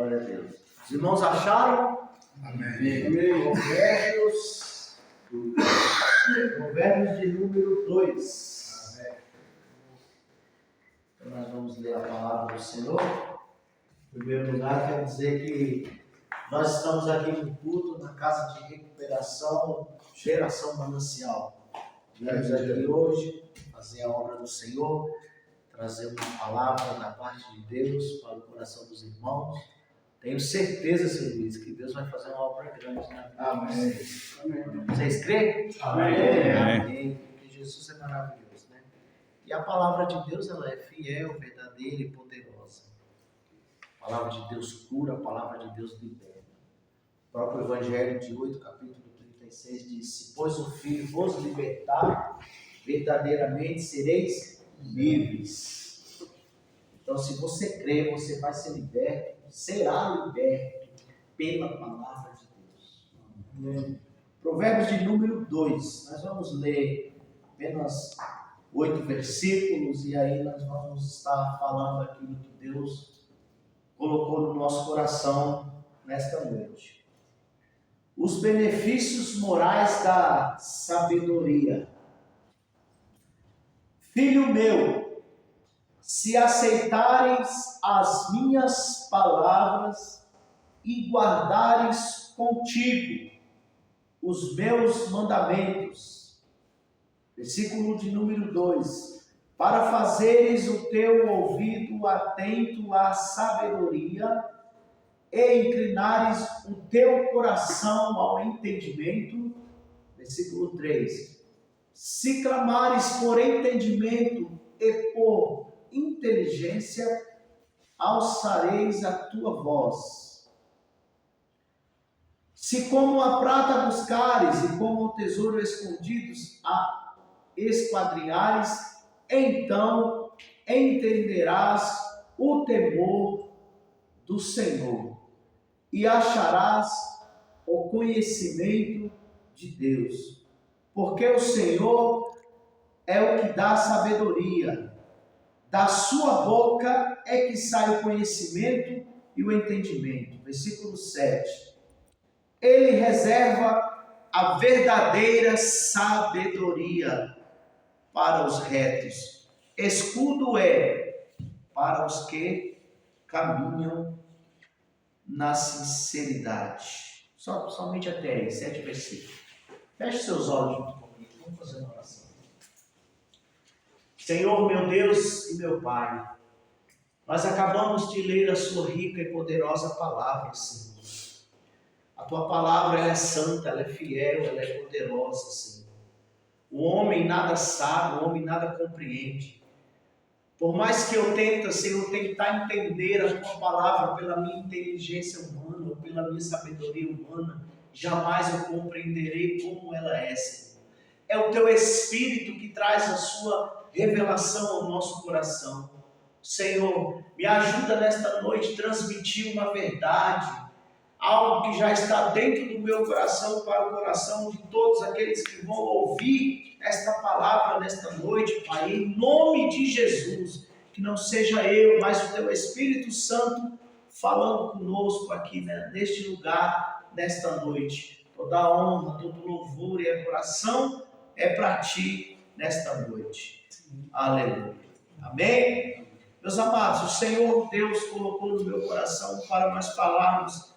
Glória a Deus. Os irmãos acharam? Amém. Provérbios de número 2. Então nós vamos ler a palavra do Senhor. Em primeiro lugar, quero dizer que nós estamos aqui no culto, na casa de recuperação, geração manancial. Viemos aqui hoje fazer a obra do Senhor, trazer uma palavra da parte de Deus para o coração dos irmãos. Tenho certeza, Senhor Luiz, que Deus vai fazer uma obra grande na vida de vocês. Amém. Vocês creem? Amém. Amém. Porque Jesus é maravilhoso, né? E a palavra de Deus, ela é fiel, verdadeira e poderosa. A palavra de Deus cura, a palavra de Deus liberta. O próprio Evangelho de 8, capítulo 36 diz: se pois o Filho vos libertar, verdadeiramente sereis livres. Então, se você crê, você vai ser liberto, será liberto pela palavra de Deus. Amém. Provérbios de número 2. Nós vamos ler apenas 8 versículos e aí nós vamos estar falando aquilo que Deus colocou no nosso coração nesta noite. Os benefícios morais da sabedoria. Filho meu, se aceitares as minhas palavras e guardares contigo os meus mandamentos. Versículo de número 2. Para fazeres o teu ouvido atento à sabedoria e inclinares o teu coração ao entendimento. Versículo 3. Se clamares por entendimento e por inteligência, alçareis a tua voz. Se como a prata buscares e como o tesouro escondidos a esquadrinhares, então entenderás o temor do Senhor e acharás o conhecimento de Deus. Porque o Senhor é o que dá sabedoria. Da sua boca é que sai o conhecimento e o entendimento. Versículo 7. Ele reserva a verdadeira sabedoria para os retos. Escudo é para os que caminham na sinceridade. Somente até aí, 7 versículos. Feche seus olhos junto comigo. Vamos fazer uma oração. Senhor, meu Deus e meu Pai, nós acabamos de ler a sua rica e poderosa palavra, Senhor. A tua palavra ela é santa, ela é fiel, ela é poderosa, Senhor. O homem nada sabe, o homem nada compreende. Por mais que eu tente, Senhor, tentar entender a tua palavra pela minha inteligência humana ou pela minha sabedoria humana, jamais eu compreenderei como ela é, Senhor. É o teu Espírito que traz a sua revelação ao nosso coração. Senhor, me ajuda nesta noite a transmitir uma verdade, algo que já está dentro do meu coração para o coração de todos aqueles que vão ouvir esta palavra nesta noite, Pai, em nome de Jesus. Que não seja eu, mas o teu Espírito Santo falando conosco aqui, né, neste lugar, nesta noite. Toda a honra, todo louvor e adoração é para ti nesta noite. Aleluia. Amém? Meus amados, o Senhor Deus colocou no meu coração para nós falarmos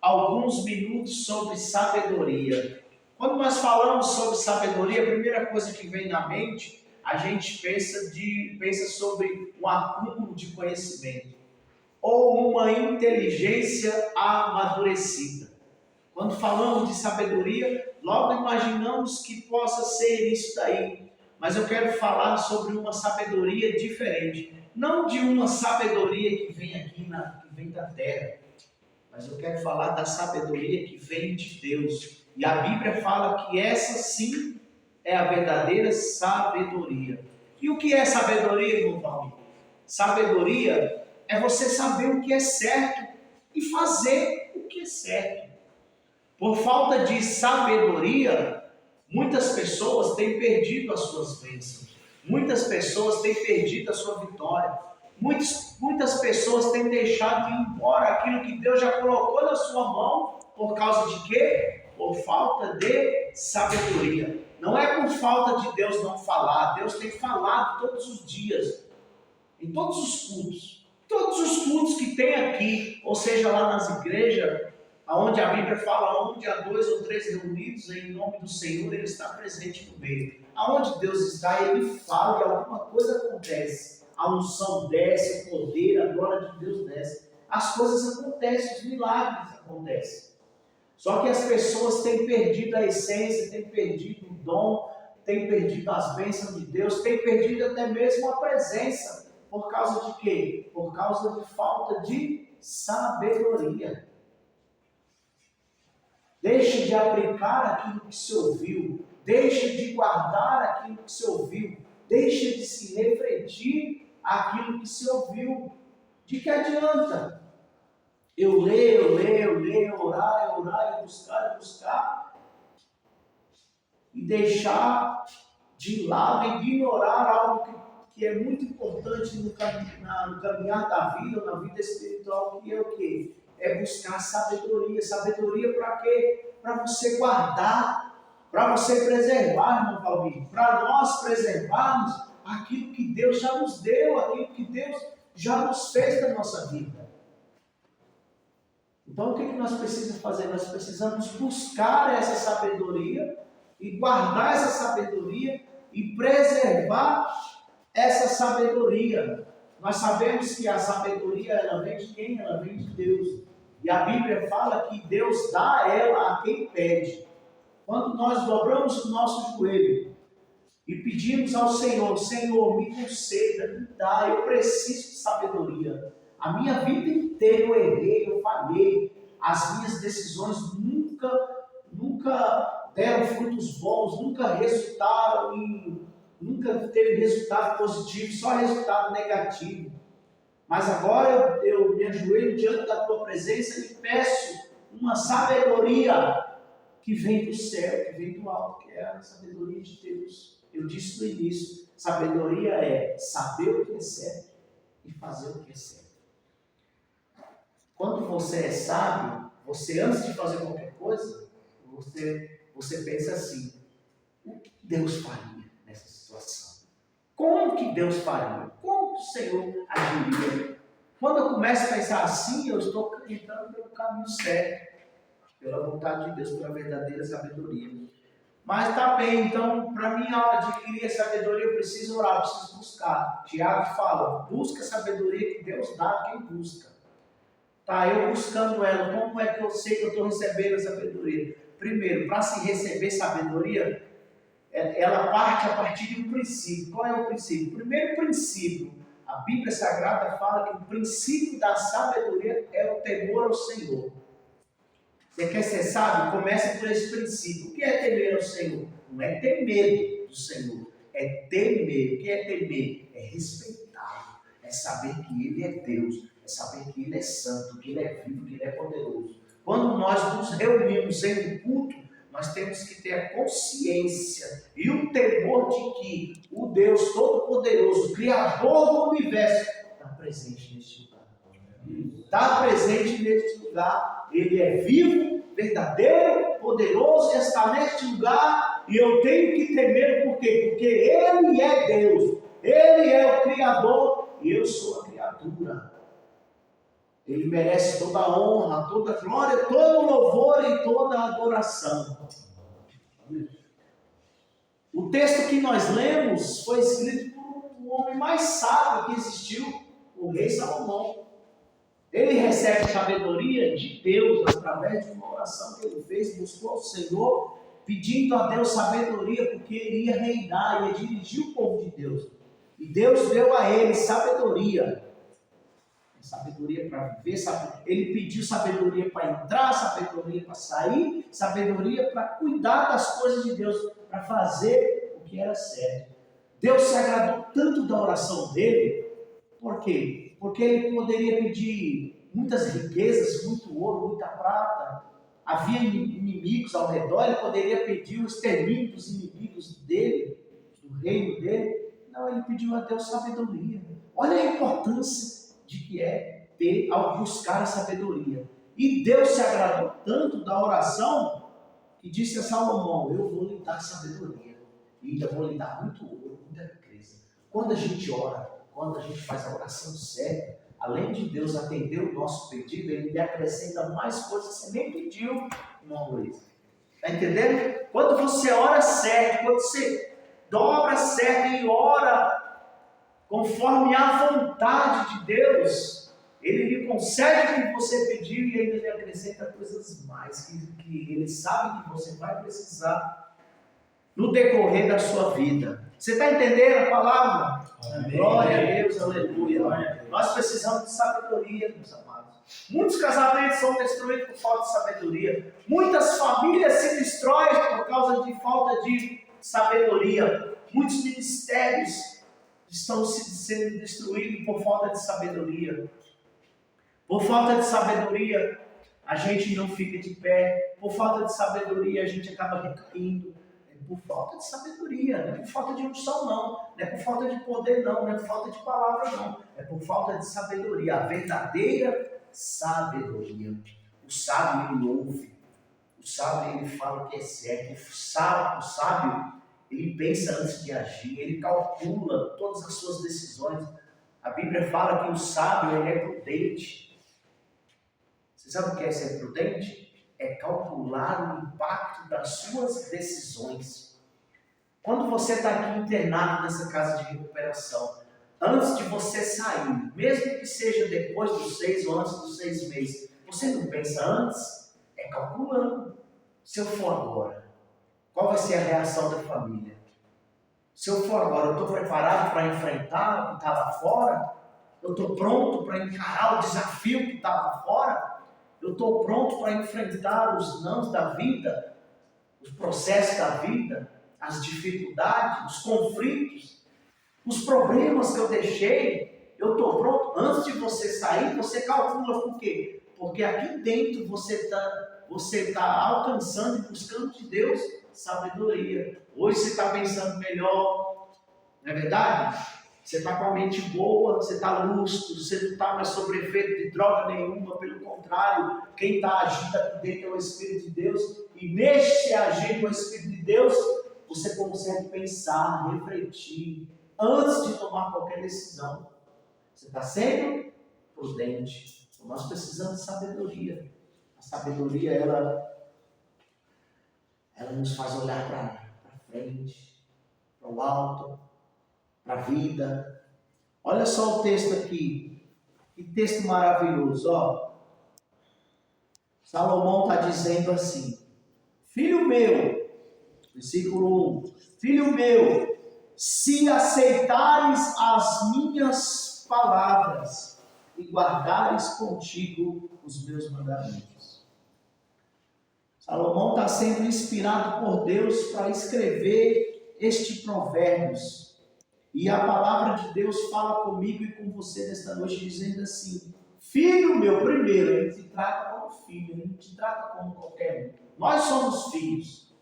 alguns minutos sobre sabedoria. Quando nós falamos sobre sabedoria, a primeira coisa que vem na mente, a gente pensa sobre um acúmulo de conhecimento ou uma inteligência amadurecida. Quando falamos de sabedoria, logo imaginamos que possa ser isso daí. Mas eu quero falar sobre uma sabedoria diferente. Não de uma sabedoria que vem aqui, que vem da terra. Mas eu quero falar da sabedoria que vem de Deus. E a Bíblia fala que essa sim é a verdadeira sabedoria. E o que é sabedoria, irmão Valmir? Sabedoria é você saber o que é certo e fazer o que é certo. Por falta de sabedoria, muitas pessoas têm perdido as suas bênçãos. Muitas pessoas têm perdido a sua vitória. Muitas pessoas têm deixado ir embora aquilo que Deus já colocou na sua mão, por causa de quê? Por falta de sabedoria. Não é por falta de Deus não falar. Deus tem falado todos os dias, em todos os cultos. Todos os cultos que tem aqui, ou seja, lá nas igrejas, onde a Bíblia fala, onde há 2 ou 3 reunidos em nome do Senhor, Ele está presente no meio. Aonde Deus está, Ele fala e alguma coisa acontece. A unção desce, o poder, a glória de Deus desce. As coisas acontecem, os milagres acontecem. Só que as pessoas têm perdido a essência, têm perdido o dom, têm perdido as bênçãos de Deus, têm perdido até mesmo a presença. Por causa de quê? Por causa de falta de sabedoria. Deixe de aplicar aquilo que se ouviu. Deixe de guardar aquilo que se ouviu. Deixe de se refletir aquilo que se ouviu. De que adianta? Eu ler, orar, buscar. E deixar de lado, ignorar algo que é muito importante no caminhar da vida, na vida espiritual, que é o quê? É buscar sabedoria. Sabedoria para quê? Para você guardar, para você preservar, irmão Valdir, para nós preservarmos aquilo que Deus já nos deu, aquilo que Deus já nos fez na nossa vida. Então, o que nós precisamos fazer? Nós precisamos buscar essa sabedoria e guardar essa sabedoria e preservar essa sabedoria. Nós sabemos que a sabedoria, ela vem de quem? Ela vem de Deus. E a Bíblia fala que Deus dá ela a quem pede. Quando nós dobramos o nosso joelho e pedimos ao Senhor, Senhor, me conceda, me dá, eu preciso de sabedoria. A minha vida inteira eu errei, eu falhei. As minhas decisões nunca deram frutos bons, nunca teve resultado positivo, só resultado negativo. Mas agora eu me ajoelho diante da tua presença e peço uma sabedoria que vem do céu, que vem do alto, que é a sabedoria de Deus. Eu disse no início, sabedoria é saber o que é certo e fazer o que é certo. Quando você é sábio, você antes de fazer qualquer coisa, você pensa assim, o que Deus faria nessa situação? Como que Deus faria? Como que o Senhor agiria? Quando eu começo a pensar assim, eu estou entrando pelo caminho certo, pela vontade de Deus, pela verdadeira sabedoria. Mas tá bem, então, para mim, ao adquirir a sabedoria, eu preciso orar, eu preciso buscar. Tiago fala, busca a sabedoria que Deus dá a quem busca. Tá, eu buscando ela, como é que eu sei que eu estou recebendo a sabedoria? Primeiro, para se receber sabedoria, ela parte a partir de um princípio. Qual é o princípio? O primeiro princípio, a Bíblia Sagrada fala que o princípio da sabedoria é o temor ao Senhor. Você quer ser sábio? Comece por esse princípio. O que é temer ao Senhor? Não é ter medo do Senhor, é temer. O que é temer? É respeitá-lo, é saber que Ele é Deus, é saber que Ele é santo, que Ele é vivo, que Ele é poderoso. Quando nós nos reunimos em um culto, nós temos que ter a consciência e o temor de que o Deus Todo-Poderoso, Criador do Universo, está presente neste lugar. Está presente neste lugar. Ele é vivo, verdadeiro, poderoso, e está neste lugar. E eu tenho que temer, por quê? Porque Ele é Deus, Ele é o Criador e eu sou a criatura. Ele merece toda a honra, toda a glória, todo o louvor e toda a adoração. O texto que nós lemos foi escrito por o homem mais sábio que existiu, o rei Salomão. Ele recebe sabedoria de Deus através de uma oração que ele fez, buscou ao Senhor, pedindo a Deus sabedoria, porque ele ia reinar, ia dirigir o povo de Deus. E Deus deu a ele sabedoria. Sabedoria para viver, ele pediu sabedoria para entrar, sabedoria para sair, sabedoria para cuidar das coisas de Deus, para fazer o que era certo. Deus se agradou tanto da oração dele, por quê? Porque ele poderia pedir muitas riquezas, muito ouro, muita prata, havia inimigos ao redor, ele poderia pedir o extermínio dos inimigos dele, do reino dele. Não, ele pediu a Deus sabedoria. Olha a importância de que é ter ao buscar a sabedoria. E Deus se agradou tanto da oração que disse a Salomão: eu vou lhe dar sabedoria e ainda vou lhe dar muito ouro, muita riqueza. Quando a gente ora, quando a gente faz a oração certa, além de Deus atender o nosso pedido, Ele lhe acrescenta mais coisas que você nem pediu, irmão Luiz. Está entendendo? Quando você ora certo, quando você dobra certo e ora conforme a vontade de Deus, Ele lhe concede o que você pediu e ainda lhe acrescenta coisas mais que Ele sabe que você vai precisar no decorrer da sua vida. Você está entendendo a palavra? Amém. Glória a Deus, aleluia. Nós precisamos de sabedoria, meus amados. Muitos casamentos são destruídos por falta de sabedoria. Muitas famílias se destroem por causa de falta de sabedoria. Muitos ministérios estão sendo destruídos por falta de sabedoria. Por falta de sabedoria, a gente não fica de pé. Por falta de sabedoria, a gente acaba recaindo. Por falta de sabedoria, não é por falta de unção não, não é por falta de poder não é por falta de palavra não, é por falta de sabedoria, a verdadeira sabedoria. O sábio ele ouve, o sábio ele fala o que é certo, o sábio ele pensa antes de agir, ele calcula todas as suas decisões. A Bíblia fala que o sábio ele é prudente. Você sabe o que é ser prudente? É calcular o impacto das suas decisões. Quando você está aqui internado nessa casa de recuperação, antes de você sair, mesmo que seja depois dos 6 ou antes dos 6 meses, você não pensa antes? É calculando. Se eu for agora, qual vai ser a reação da família? Se eu for agora, eu estou preparado para enfrentar o que está lá fora? Eu estou pronto para encarar o desafio que está lá fora? Eu estou pronto para enfrentar os nãos da vida, os processos da vida, as dificuldades, os conflitos, os problemas que eu deixei. Eu estou pronto. Antes de você sair, você calcula por quê? Porque aqui dentro você tá alcançando e buscando de Deus sabedoria. Hoje você está pensando melhor, não é verdade? Você está com a mente boa, você está lúcido, você não está mais sob efeito de droga nenhuma, pelo contrário, quem está agindo aqui dentro é o Espírito de Deus, e neste agir do Espírito de Deus, você consegue pensar, refletir, antes de tomar qualquer decisão. Você está sendo prudente. Então, nós precisamos de sabedoria. A sabedoria, ela nos faz olhar para frente, para o alto, para a vida. Olha só o texto aqui, que texto maravilhoso, ó. Salomão está dizendo assim: filho meu, versículo 1, filho meu, se aceitares as minhas palavras e guardares contigo os meus mandamentos. Salomão está sendo inspirado por Deus para escrever este provérbios. E a palavra de Deus fala comigo e com você nesta noite, dizendo assim: filho meu, primeiro, ele te trata como filho, ele não te trata como qualquer um. Nós somos filhos.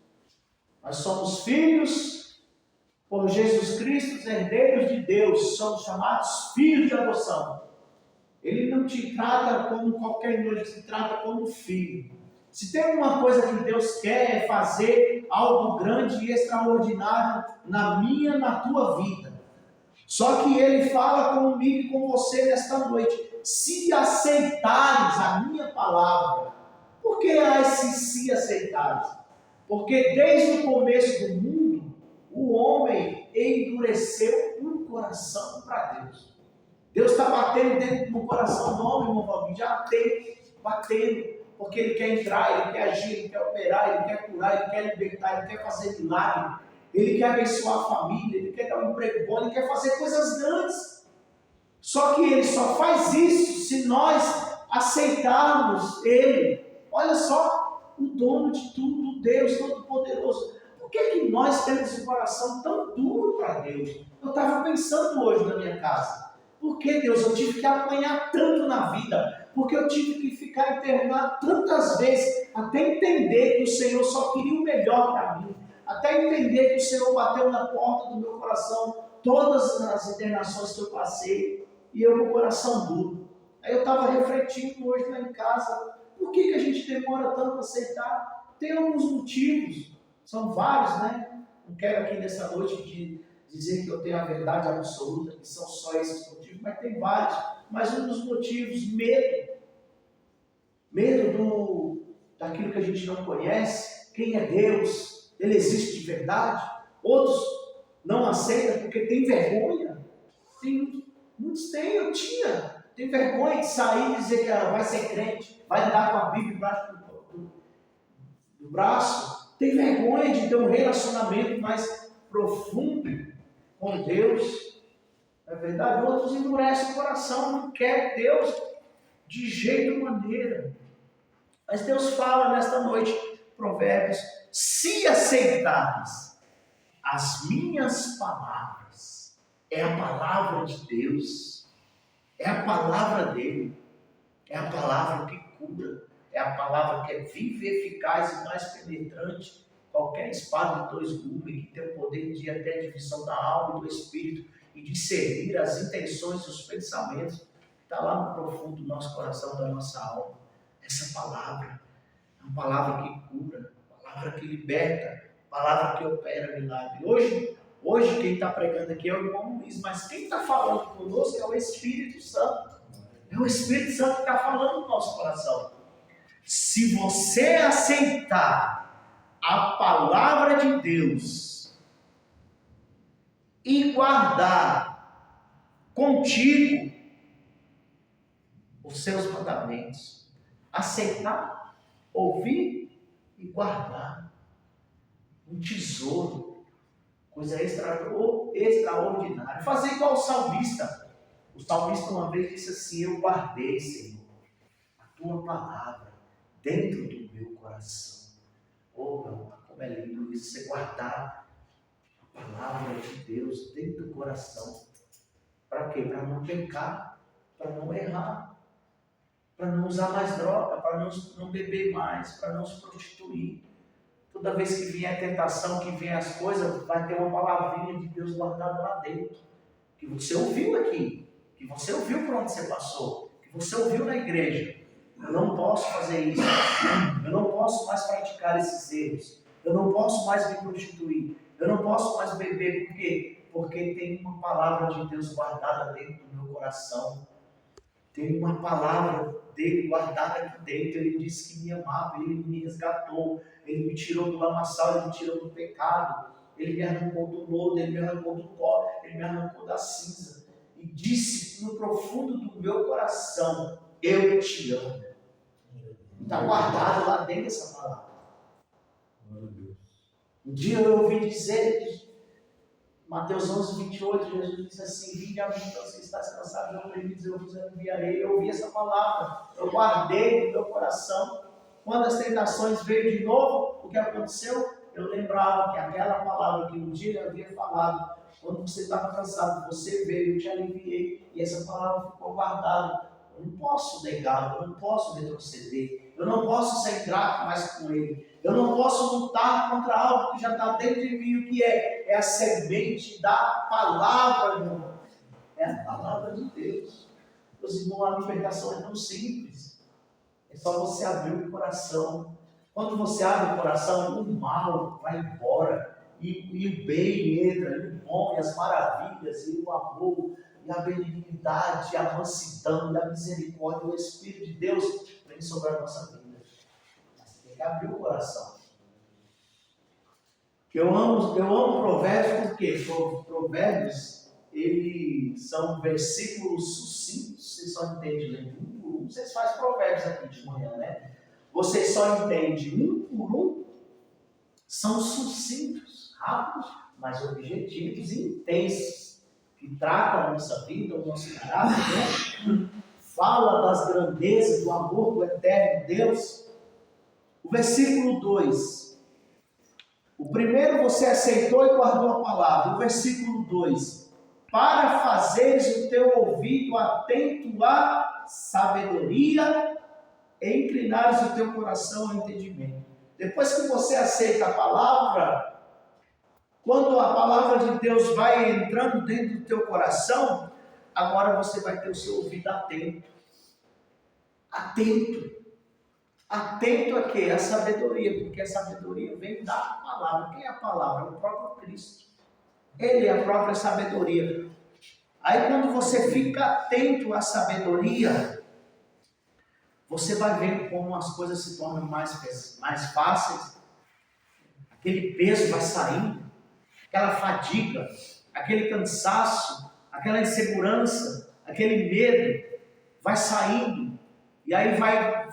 Nós somos filhos por Jesus Cristo, herdeiros de Deus, somos chamados filhos de adoção. Ele não te trata como qualquer um, ele te trata como filho. Se tem uma coisa que Deus quer é fazer algo grande e extraordinário na minha, na tua vida. Só que Ele fala comigo e com você nesta noite: se aceitares a minha palavra. Por que há esse se aceitares? Porque desde o começo do mundo, o homem endureceu o coração para Deus. Deus está batendo dentro do coração do homem, irmão Valdir, já tem batendo. Porque Ele quer entrar, Ele quer agir, Ele quer operar, Ele quer curar, Ele quer libertar, Ele quer fazer milagre, Ele quer abençoar a família, Ele quer dar um emprego bom, Ele quer fazer coisas grandes. Só que Ele só faz isso se nós aceitarmos Ele. Olha só, o dono de tudo, Deus Todo-Poderoso. Por que nós temos um coração tão duro para Deus? Eu estava pensando hoje na minha casa. Por que, Deus, eu tive que apanhar tanto na vida? Porque eu tive que ficar internado tantas vezes até entender que o Senhor só queria o melhor para mim. Até entender que o Senhor bateu na porta do meu coração todas as internações que eu passei. e eu com o coração duro. Aí eu estava refletindo hoje lá em casa, por que a gente demora tanto a aceitar? Tem alguns motivos, são vários, né? Não quero aqui nessa noite dizer que eu tenho a verdade absoluta, que são só esses motivos, mas tem vários. Mas um dos motivos, medo daquilo que a gente não conhece, quem é Deus, Ele existe de verdade. Outros não aceitam porque tem vergonha. Muitos têm, eu tinha. Tem vergonha de sair e dizer que vai ser crente, vai andar com a Bíblia embaixo do braço. Tem vergonha de ter um relacionamento mais profundo com Deus. É verdade? Outros endurecem o coração, não querem Deus de jeito maneira. Mas Deus fala nesta noite, Provérbios, se aceitares as minhas palavras, é a palavra de Deus, é a palavra dele, é a palavra que cura, é a palavra que é viva, eficaz e mais penetrante, qualquer espada de dois gumes, que tem o poder de ir até a divisão da alma e do espírito, e discernir as intenções e os pensamentos, que está lá no profundo do nosso coração, da nossa alma. Essa palavra é uma palavra que cura, palavra que liberta, palavra que opera milagre. Hoje quem está pregando aqui é o irmão Luiz, mas quem está falando conosco é o Espírito Santo. É o Espírito Santo que está falando no nosso coração. Se você aceitar a palavra de Deus e guardar contigo os seus mandamentos, aceitar, ouvir e guardar, um tesouro, coisa extraordinária. Fazer igual o salmista. O salmista uma vez disse assim: eu guardei, Senhor, a tua palavra dentro do meu coração. Oh, meu irmão, como é lindo isso, você guardar a palavra de Deus dentro do coração. Para quê? Para não pecar, para não errar, para não usar mais droga, para não beber mais, para não se prostituir. Toda vez que vier a tentação, que vier as coisas, vai ter uma palavrinha de Deus guardada lá dentro, que você ouviu aqui, que você ouviu por onde você passou, que você ouviu na igreja. Eu não posso fazer isso, eu não posso mais praticar esses erros, eu não posso mais me prostituir, eu não posso mais beber. Por quê? Porque tem uma palavra de Deus guardada dentro do meu coração, tem uma palavra dele guardada aqui dentro. Ele disse que me amava, ele me resgatou, ele me tirou do lamaçal, ele me tirou do pecado, ele me arrancou do lodo, ele me arrancou do pó, ele me arrancou da cinza, e disse no profundo do meu coração: eu te amo. Está guardado lá dentro dessa palavra. Um dia eu ouvi dizer, Mateus 11, 28, Jesus disse assim: vinde a mim, então você está cansado e oprimido, eu vos enviarei. Eu ouvi essa palavra, eu guardei no meu coração. Quando as tentações veio de novo, o que aconteceu? Eu lembrava que aquela palavra que um dia eu havia falado, quando você estava cansado, você veio, eu te aliviei, e essa palavra ficou guardada. Eu não posso negá-lo, eu não posso retroceder, eu não posso ser ingrato mais com ele, eu não posso lutar contra algo que já está dentro de mim. O que é? É a semente da palavra, meu irmão. É a palavra de Deus. Meus irmãos, a libertação é tão simples. É só você abrir o coração. Quando você abre o coração, o mal vai embora, e o bem entra, e o bom, e as maravilhas, e o amor, e a benignidade, e a mansidão, e a misericórdia, o Espírito de Deus vem sobre a nossa vida. Mas você tem que abrir o coração. Eu amo Provérbios porque Provérbios, eles são versículos sucintos. Vocês só entendem lendo um por um. Vocês fazem Provérbios aqui de manhã, né? Vocês só entendem um por um. São sucintos, rápidos, mas objetivos e intensos, que tratam a nossa vida, o nosso caráter, né? Fala das grandezas do amor do eterno Deus. O versículo 2. O primeiro, você aceitou e guardou a palavra. O versículo 2. Para fazeres o teu ouvido atento à sabedoria e inclinares o teu coração ao entendimento. Depois que você aceita a palavra, quando a palavra de Deus vai entrando dentro do teu coração, agora você vai ter o seu ouvido atento. Atento. Atento a quê? A sabedoria, porque a sabedoria vem da palavra. Quem é a palavra? O próprio Cristo. Ele é a própria sabedoria. Aí quando você fica atento à sabedoria, você vai ver como as coisas se tornam mais fáceis. Aquele peso vai saindo, aquela fadiga, aquele cansaço, aquela insegurança, aquele medo vai saindo. E aí vai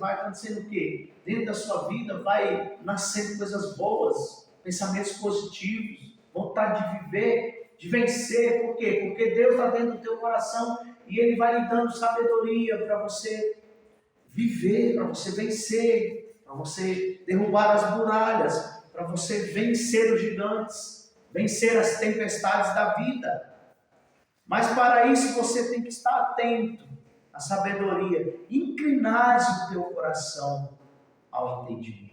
acontecendo o quê? Dentro da sua vida vai nascendo coisas boas, pensamentos positivos, vontade de viver, de vencer. Por quê? Porque Deus está dentro do teu coração e Ele vai lhe dando sabedoria para você viver, para você vencer, para você derrubar as muralhas, para você vencer os gigantes, vencer as tempestades da vida. Mas para isso você tem que estar atento à sabedoria, inclinar o teu coração ao entendimento,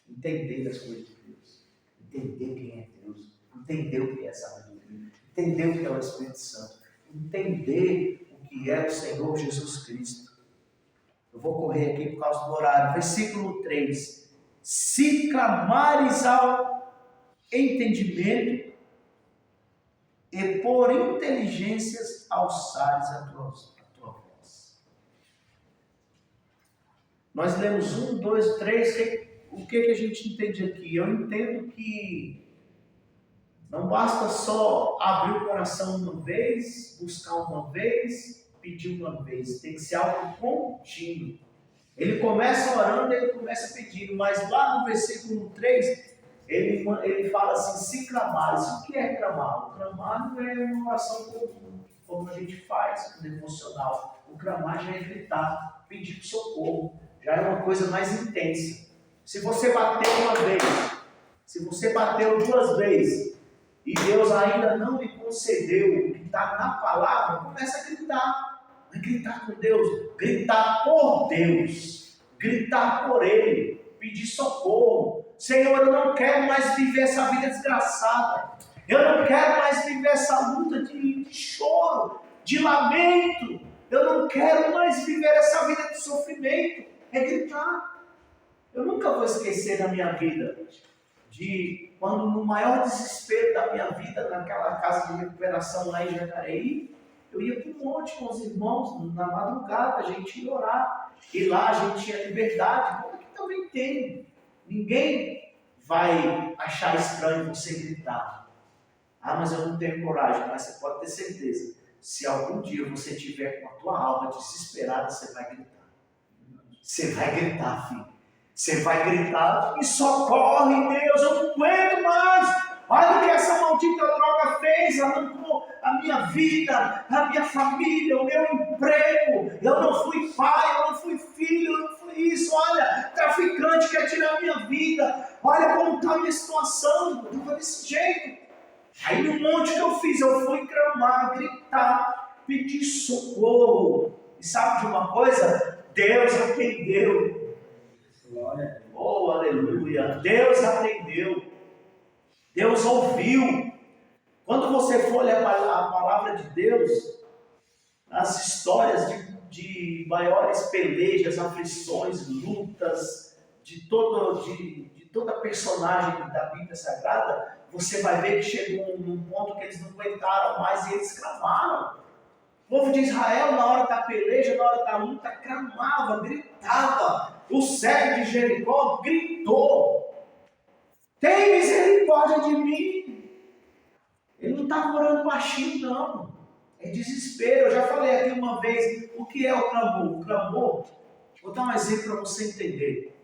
entender as coisas de Deus, entender quem é Deus, entender o que é sabedoria, entender o que é o Espírito Santo, entender o que é o Senhor Jesus Cristo. Eu vou correr aqui por causa do horário. Versículo 3. Se clamares ao entendimento e por inteligências alçares a tua voz. Nós lemos 1, 2, 3. O que a gente entende aqui? Eu entendo que não basta só abrir o coração uma vez, buscar uma vez, pedir uma vez. Tem que ser algo contínuo. Ele começa orando, ele começa pedindo, mas lá no versículo 3, ele fala assim, se clamares. O que é clamar? O clamar não é uma oração comum, como a gente faz, no devocional. O clamar já é gritar, pedir socorro, já é uma coisa mais intensa. Se você bateu uma vez, se você bateu 2 vezes, e Deus ainda não lhe concedeu o que está na palavra, começa a gritar. Vai gritar com Deus, gritar por Deus, gritar por Ele, pedir socorro. Senhor, eu não quero mais viver essa vida desgraçada. Eu não quero mais viver essa luta de choro, de lamento. Eu não quero mais viver essa vida de sofrimento. É gritar. Eu nunca vou esquecer da minha vida, de quando no maior desespero da minha vida, naquela casa de recuperação lá em Jacareí, eu ia para o monte com os irmãos, na madrugada, a gente ia orar, e lá a gente tinha liberdade, como aqui também tem. Ninguém vai achar estranho você gritar. Ah, mas eu não tenho coragem, mas você pode ter certeza, se algum dia você estiver com a tua alma desesperada, você vai gritar. Você vai gritar, filho. Você vai gritar e socorre, Deus, eu não aguento mais. Olha o que essa maldita droga fez, arrancou a minha vida, a minha família, o meu emprego. Eu não fui pai, eu não fui filho, eu não fui isso. Olha, traficante quer tirar a minha vida. Olha como está a minha situação, eu estava desse jeito. Aí no monte que eu fiz, eu fui clamar, gritar, pedir socorro. E sabe de uma coisa? Deus atendeu. Oh, aleluia! Deus atendeu, Deus ouviu. Quando você for ler a palavra de Deus, as histórias de maiores pelejas, aflições, lutas, de toda personagem da Bíblia Sagrada, você vai ver que chegou num ponto que eles não aguentaram mais e eles clamaram. O povo de Israel, na hora da peleja, na hora da luta, clamava, gritava. O cego de Jericó gritou: tem misericórdia de mim. Ele não estava orando baixinho, não. É desespero. Eu já falei aqui uma vez o que é o clamor. O clamor, vou dar um exemplo para você entender.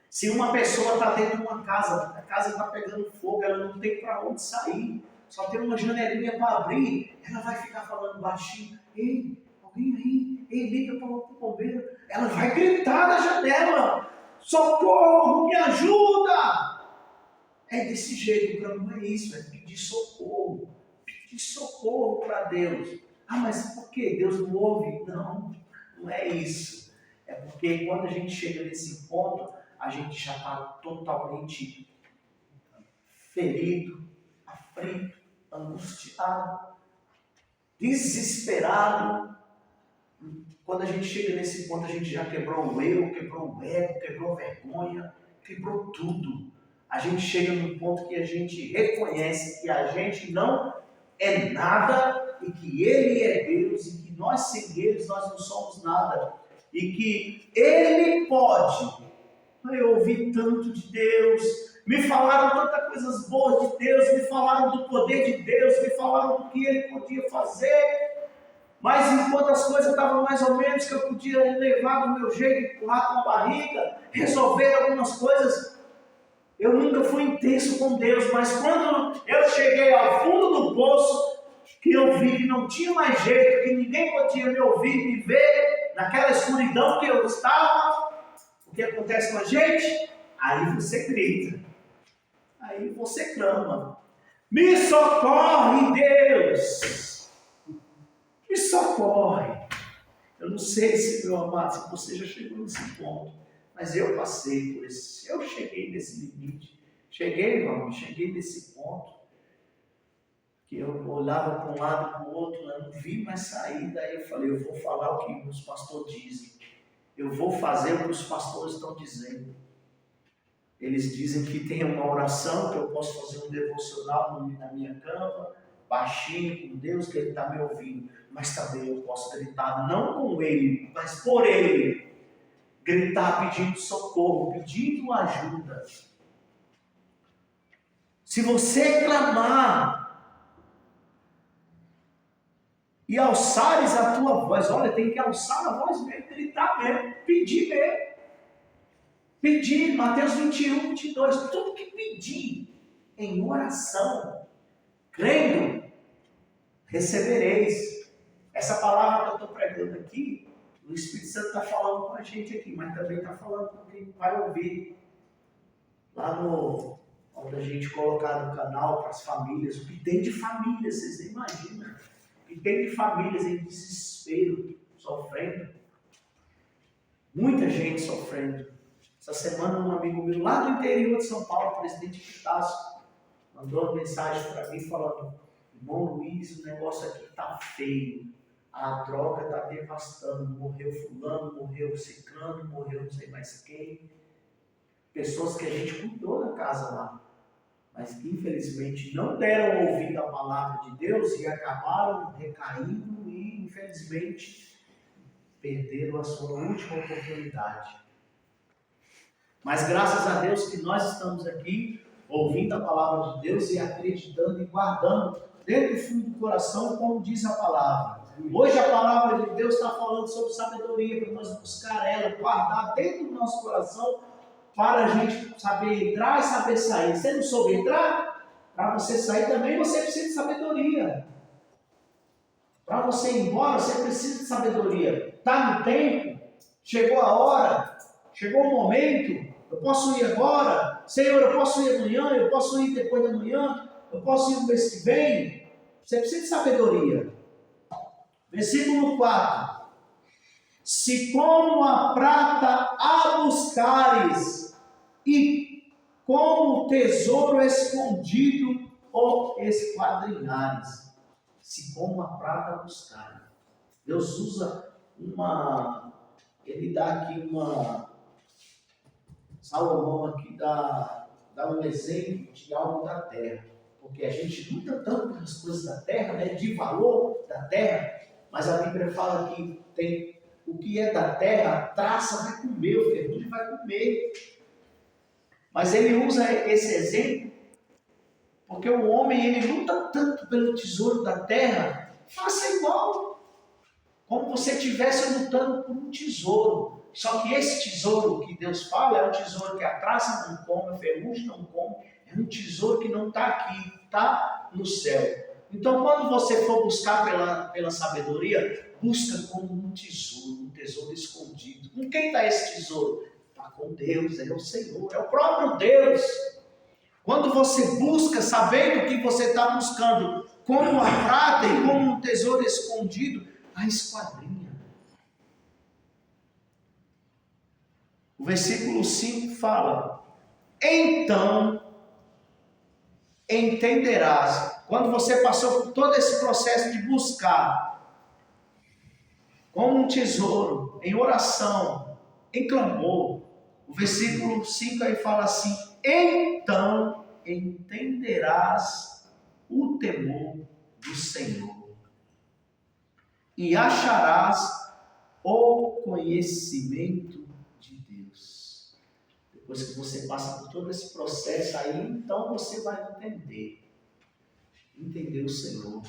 Se uma pessoa está dentro de uma casa, a casa está pegando fogo, ela não tem para onde sair, só tem uma janelinha para abrir, ela vai ficar falando baixinho: ei, alguém aí? Ei, liga para o bombeiro. Ela vai gritar na janela: socorro, me ajuda! É desse jeito, o clamor é isso, é pedir socorro para Deus. Ah, mas por que Deus não ouve? Não, não é isso. É porque quando a gente chega nesse ponto, a gente já está totalmente ferido, aflito, angustiado. desesperado. Quando a gente chega nesse ponto, a gente já quebrou o eu, quebrou o ego, quebrou a vergonha, quebrou tudo. A gente chega num ponto que a gente reconhece que a gente não é nada e que Ele é Deus e que nós sem Ele nós não somos nada. E que Ele pode. Eu ouvi tanto de Deus, me falaram tantas coisas boas de Deus, me falaram do poder de Deus, me falaram do que Ele podia fazer. Mas enquanto as coisas estavam mais ou menos, que eu podia levar do meu jeito, empurrar com a barriga, resolver algumas coisas, eu nunca fui intenso com Deus. Mas quando eu cheguei ao fundo do poço, que eu vi que não tinha mais jeito, que ninguém podia me ouvir, me ver, naquela escuridão que eu estava, o que acontece com a gente? Aí você grita, aí você clama, me socorre, Deus! Me socorre. Eu não sei se, meu amado, se você já chegou nesse ponto, mas eu passei por esse, eu cheguei nesse limite, cheguei nesse ponto, que eu olhava para um lado, para o outro, eu não vi mais saída. Aí eu falei, eu vou falar o que os pastores dizem, eu vou fazer o que os pastores estão dizendo. Eles dizem que tem uma oração, que eu posso fazer um devocional na minha cama, baixinho com Deus, que Ele está me ouvindo. Mas também eu posso gritar, não com Ele, mas por Ele. Gritar pedindo socorro, pedindo ajuda. Se você clamar e alçares a tua voz, olha, tem que alçar a voz mesmo, gritar mesmo, pedir mesmo. Pedir, Mateus 21, 22, tudo que pedir em oração, crendo, recebereis. Essa palavra que eu estou pregando aqui, o Espírito Santo está falando com a gente aqui, mas também está falando com quem vai ouvir. Lá no, onde a gente colocar no canal para as famílias, o que tem de famílias, vocês nem imaginam. O que tem de famílias em desespero, sofrendo. Muita gente sofrendo. Essa semana um amigo meu lá do interior de São Paulo, presidente Pitácio, mandou uma mensagem para mim falando, irmão Luiz, o negócio aqui está feio, a droga está devastando, morreu fulano, morreu ciclano, morreu não sei mais quem, pessoas que a gente cuidou da casa lá, mas que infelizmente não deram ouvido à palavra de Deus e acabaram recaindo e infelizmente perderam a sua última oportunidade. Mas graças a Deus que nós estamos aqui ouvindo a palavra de Deus e acreditando e guardando dentro do fundo do coração, como diz a palavra. Hoje a palavra de Deus está falando sobre sabedoria, para nós buscar ela, guardar dentro do nosso coração, para a gente saber entrar e saber sair. Se você não soube entrar, para você sair também você precisa de sabedoria. Para você ir embora, você precisa de sabedoria. Está no tempo, chegou a hora, chegou o momento. Eu posso ir agora, Senhor, eu posso ir amanhã, eu posso ir depois da manhã, eu posso ir no mês que vem. Você precisa de sabedoria. Versículo 4. Se como a prata a buscares, e como tesouro escondido o esquadrinhares. Se como a prata a buscares. Deus usa ele dá aqui Salomão aqui dá um exemplo de algo da terra, porque a gente luta tanto pelas coisas da terra, né, de valor da terra, mas a Bíblia fala que tem o que é da terra, a traça vai comer, o ferrugem vai comer. Mas ele usa esse exemplo, porque o homem ele luta tanto pelo tesouro da terra, faça igual, como você estivesse lutando por um tesouro. Só que esse tesouro que Deus fala é um tesouro que a traça não come, a ferrugem não come, é um tesouro que não está aqui, está no céu. Então, quando você for buscar pela sabedoria, busca como um tesouro escondido. Com quem está esse tesouro? Está com Deus, é o Senhor, é o próprio Deus. Quando você busca, sabendo que você está buscando como a prata e como um tesouro escondido, a esquadrinha. O versículo 5 fala, então entenderás. Quando você passou por todo esse processo de buscar, como um tesouro, em oração, em clamor, o versículo 5 aí fala assim: então entenderás o temor do Senhor e acharás o conhecimento de Deus. Depois que você passa por todo esse processo aí, então você vai entender o Senhor.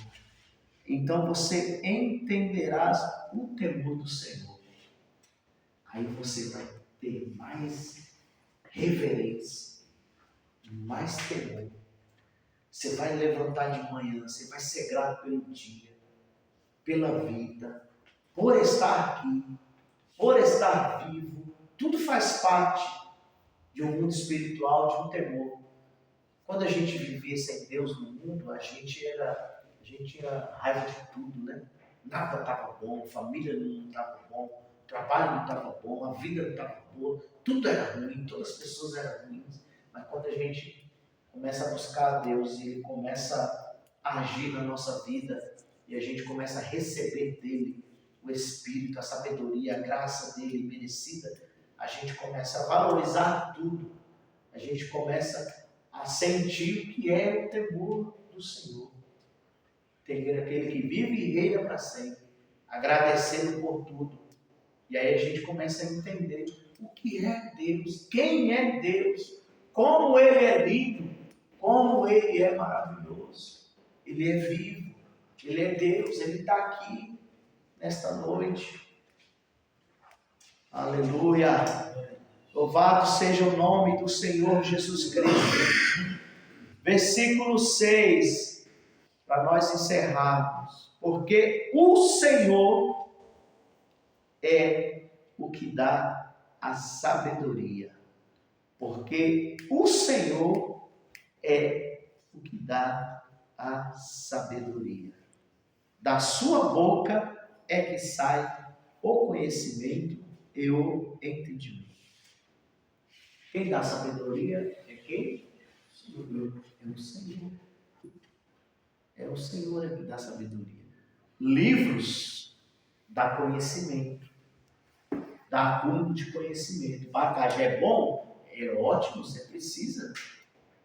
Então você entenderás o temor do Senhor. Aí você vai ter mais reverência, mais temor. Você vai levantar de manhã, você vai ser grato pelo dia, pela vida, por estar aqui, por estar vivo. Tudo faz parte de um mundo espiritual, de um temor. Quando a gente vivia sem Deus no mundo, a gente tinha raiva de tudo, né? Nada estava bom, família não estava bom, trabalho não estava bom, a vida não estava boa, tudo era ruim, todas as pessoas eram ruins. Mas quando a gente começa a buscar a Deus e Ele começa a agir na nossa vida e a gente começa a receber dEle o Espírito, a sabedoria, a graça dEle merecida, a gente começa a valorizar tudo, a gente começa a sentir o que é o temor do Senhor. Temer aquele que vive e reina para sempre, agradecendo por tudo. E aí a gente começa a entender o que é Deus, quem é Deus, como Ele é lindo, como Ele é maravilhoso. Ele é vivo, Ele é Deus, Ele está aqui nesta noite. Aleluia! Louvado seja o nome do Senhor Jesus Cristo. Versículo 6, para nós encerrarmos. Porque o Senhor é o que dá a sabedoria. Porque o Senhor é o que dá a sabedoria. Da sua boca é que sai o conhecimento e o entendimento. Quem dá sabedoria é quem? É o Senhor. É o Senhor que dá sabedoria. Livros dá conhecimento, dá acúmulo de conhecimento. Bagagem é bom? É ótimo, você precisa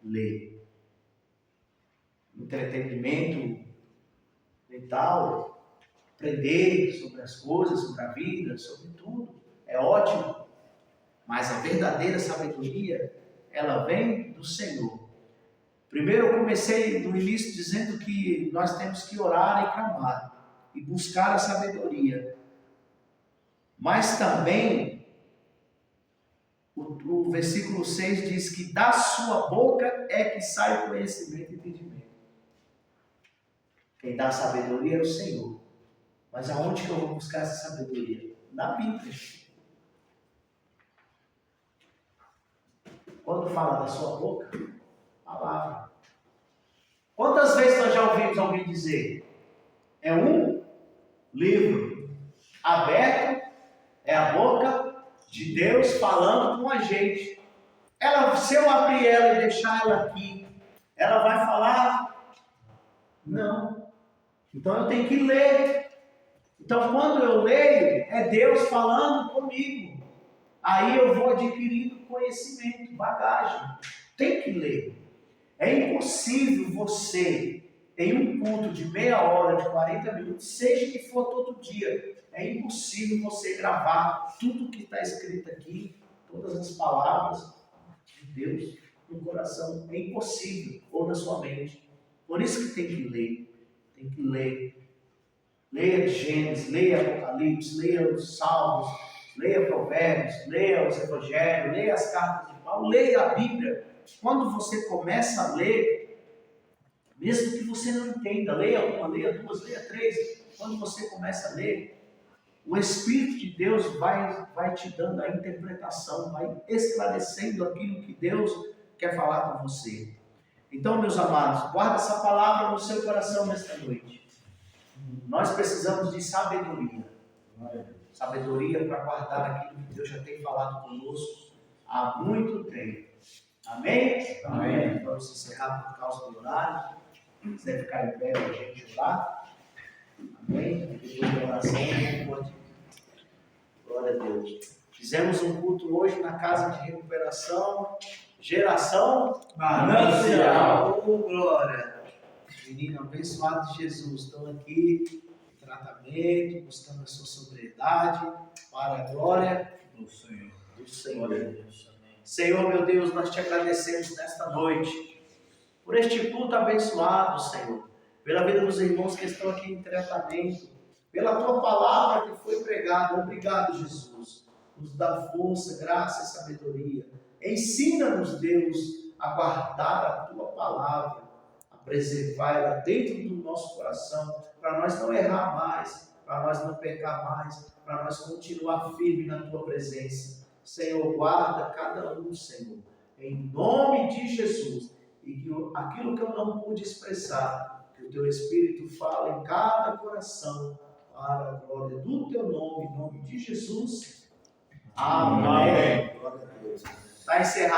ler. Entretenimento e tal, aprender sobre as coisas, sobre a vida, sobre tudo, é ótimo. Mas a verdadeira sabedoria, ela vem do Senhor. Primeiro eu comecei no início dizendo que nós temos que orar e clamar e buscar a sabedoria. Mas também o versículo 6 diz que da sua boca é que sai o conhecimento e entendimento. Quem dá a sabedoria é o Senhor. Mas aonde que eu vou buscar essa sabedoria? Na Bíblia. Quando fala da sua boca, palavra. Quantas vezes nós já ouvimos alguém dizer? É um livro aberto, é a boca de Deus falando com a gente. Se eu abrir ela e deixar ela aqui, ela vai falar? Não. Então eu tenho que ler. Então quando eu leio, é Deus falando comigo. Aí eu vou adquirindo conhecimento, bagagem. Tem que ler. É impossível você, em um culto de meia hora, de 40 minutos, seja que for todo dia, é impossível você gravar tudo que está escrito aqui, todas as palavras de Deus no coração. É impossível, ou na sua mente. Por isso que tem que ler. Tem que ler. Leia Gênesis, leia Apocalipse, leia os Salmos, leia Provérbios, leia os Evangelhos, leia as cartas de Paulo, leia a Bíblia. Quando você começa a ler, mesmo que você não entenda, leia uma, leia duas, leia três, quando você começa a ler, o Espírito de Deus vai te dando a interpretação, vai esclarecendo aquilo que Deus quer falar com você. Então, meus amados, guarda essa palavra no seu coração nesta noite. Nós precisamos de sabedoria. Sabedoria para guardar aquilo que Deus já tem falado conosco há muito tempo. Amém? Amém. Vamos encerrar por causa do horário. Se quiser ficar em pé para a gente orar. Amém? Depois da oração, pode. Glória a Deus. Fizemos um culto hoje na casa de recuperação. Geração Manancial. Oh, glória. Menino abençoado de Jesus. Estão aqui em tratamento, buscando a sua sobriedade para a glória Do Senhor. do Senhor. Glória a Deus. Amém. Senhor, meu Deus, nós te agradecemos nesta noite por este culto abençoado, Senhor, pela vida dos irmãos que estão aqui em tratamento, pela tua palavra que foi pregada. Obrigado, Jesus. Nos dá força, graça e sabedoria. Ensina-nos, Deus, a guardar a tua palavra, a preservá-la dentro do nosso coração, para nós não errar mais, para nós não pecar mais, para nós continuar firme na tua presença. Senhor, guarda cada um, Senhor, em nome de Jesus, e que aquilo que eu não pude expressar, que o teu Espírito fala em cada coração, para a glória do teu nome, em nome de Jesus. Amém. Glória a Deus. Está encerrado.